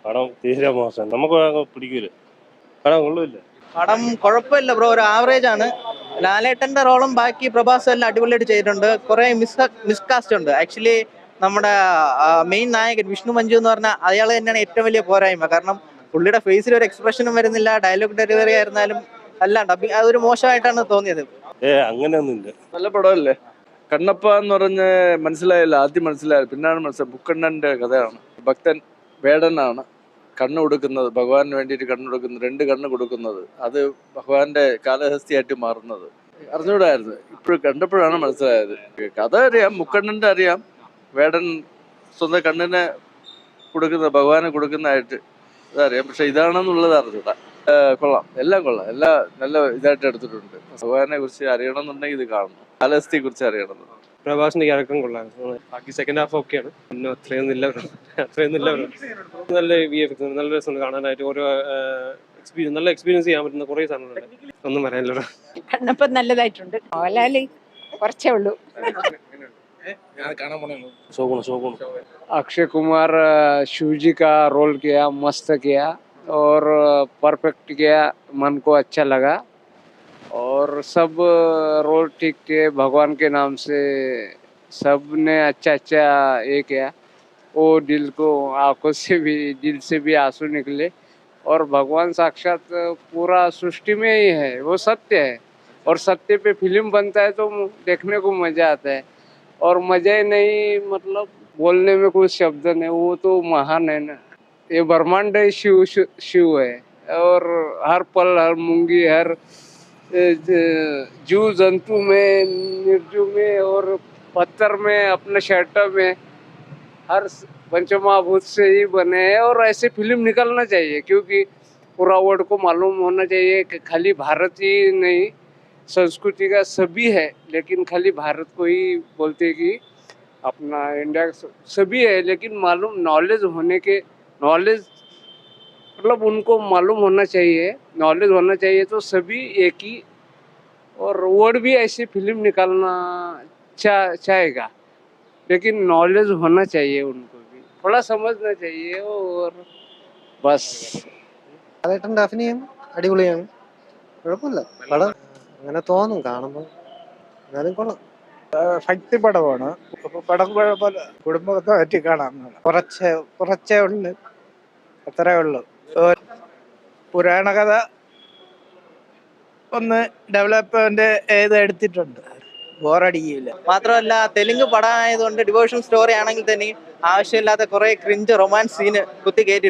പടം തീരെ മോശം, നമുക്ക് പിടിക്കൂല, പടം കൊള്ളൂല്ല. പടം കുഴപ്പമില്ല ബ്രോ, ഒരു ആവറേജ് ആണ്. ലാലേട്ടന്റെ റോളും ബാക്കി പ്രഭാസും എല്ലാം അടിപൊളിയായിട്ട് ചെയ്തിട്ടുണ്ട്. കുറെ മിസ്കാസ്റ്റ് ഉണ്ട് ആക്ച്വലി. നമ്മുടെ മെയിൻ നായകൻ വിഷ്ണു മഞ്ജു എന്ന് പറഞ്ഞാൽ അയാൾ തന്നെയാണ് ഏറ്റവും വലിയ പോരായ്മ. കാരണം പുള്ളിയുടെ ഫേസിൽ ഒരു എക്സ്പ്രഷനും വരുന്നില്ല, ഡയലോഗ് ഡെലിവറി ആയിരുന്നാലും അല്ല ഡബിങ് അതൊരു മോശമായിട്ടാണ് തോന്നിയത്. അങ്ങനെയൊന്നുമില്ല. നല്ല പടമല്ലേ? കണ്ണപ്പ എന്ന് പറഞ്ഞ് മനസ്സിലായില്ല, ആദ്യം മനസ്സിലായില്ല, പിന്നാണ് മനസ്സിലായത് മുക്കണ്ണന്റെ കഥയാണ്. ഭക്തൻ വേടനാണ് കണ്ണ് കൊടുക്കുന്നത്, ഭഗവാന് വേണ്ടിയിട്ട് കണ്ണ് കൊടുക്കുന്നത്, 2 കണ്ണ് കൊടുക്കുന്നത്, അത് ഭഗവാന്റെ കാലഹസ്തിയായിട്ട് മാറുന്നത് അറിഞ്ഞൂടായിരുന്നു. ഇപ്പോഴും കണ്ടപ്പോഴാണ് മനസ്സിലായത്. കഥ അറിയാം, മുക്കണ്ണന്റെ അറിയാം, വേടൻ സ്വന്തം കണ്ണിനെ കൊടുക്കുന്നത് ഭഗവാന് കൊടുക്കുന്നതായിട്ട് അതറിയാം. പക്ഷെ ഇതാണെന്നുള്ളത് അറിഞ്ഞൂടാ. കൊള്ളാം, എല്ലാം കൊള്ളാം, എല്ലാം നല്ല ഇതായിട്ട് എടുത്തിട്ടുണ്ട്. ഭഗവാനെ കുറിച്ച് അറിയണമെന്നുണ്ടെങ്കിൽ ഇത് കാണണം, കാലഹസ്തിയെ കുറിച്ച് അറിയണം. പ്രഭാസിന്റെ ക്യാരക്ടറും കൊള്ളാം. ബാക്കി സെക്കൻഡ് ഹാഫ് ഒക്കെയാണ്, പിന്നെ അത്രയൊന്നും ഇല്ല. നല്ല VFX, നല്ല രസമുണ്ട് കാണാനായിട്ട്. ഓരോ എക്സ്പീരിയൻസ്, നല്ല എക്സ്പീരിയൻസ് ചെയ്യാൻ പറ്റുന്ന കുറേ സാധനങ്ങളുണ്ട്. ഒന്നും പറയാനില്ല. കണ്ണപ്പം നല്ലതായിട്ടുണ്ട്. മോഹൻലാല് കുറച്ചേ ഉള്ളൂ. अक्षय कुमार शिव जी का रोल किया, मस्त किया और परफेक्ट किया, मन को अच्छा लगा और सब रोल ठीक थे। भगवान के नाम से सब ने अच्छा ये किया। वो दिल को, आंखों से भी, दिल से भी आंसू निकले। और भगवान साक्षात पूरा सृष्टि में ही है, वो सत्य है और सत्य पे फिल्म बनता है तो देखने को मजा आता है। और मजा ही नहीं, मतलब बोलने में कोई शब्द नहीं, वो तो महान है ना। ये ब्रह्मांड शिव है और हर पल, हर मूंगी, हर जीव जंतु में, निर्जीव में और पत्थर में, अपने शर्ट में, हर पंचमहाभूत से ही बने हैं। और ऐसे फिल्म निकलना चाहिए, क्योंकि पूरा वर्ल्ड को मालूम होना चाहिए कि खाली भारत ही नहीं, संस्कृति का सभी है, लेकिन खाली भारत को ही बोलते कि अपना इंडिया सभी है। लेकिन मालूम नॉलेज मतलब उनको मालूम होना चाहिए, नॉलेज होना चाहिए, तो सभी एक ही। और वर्ड भी ऐसी फिल्म निकालना चाहेगा, लेकिन नॉलेज होना चाहिए, उनको भी थोड़ा समझना चाहिए। और बस ലാലേട്ടൻ്റെ അഭിനയം അടിപൊളിയാണ്, കുഴപ്പമില്ല. പടം അങ്ങനെ തോന്നും കാണുമ്പോൾ, എന്നാലും കൊള്ളാം. ഭക്തി പടമാണ്. പടം കുഴപ്പമില്ല, കുടുംബത്തെ പറ്റി കാണാം. കുറച്ചേ ഉള്ളു, അത്രേ ഉള്ളു. പുരാണ കഥ ഒന്ന് ഡെവലപ്മെന്റ് ചെയ്ത് എടുത്തിട്ടുണ്ട്, ബോറടിക്കില്ല. മാത്രമല്ല തെലുങ്ക് പടം ആയതുകൊണ്ട് ഡിവോഷൻ സ്റ്റോറി ആണെങ്കിൽ തന്നെ ആവശ്യമില്ലാത്ത കുറെ ക്രിഞ്ച് റൊമാൻസ് സീന് കുത്തി കയറ്റി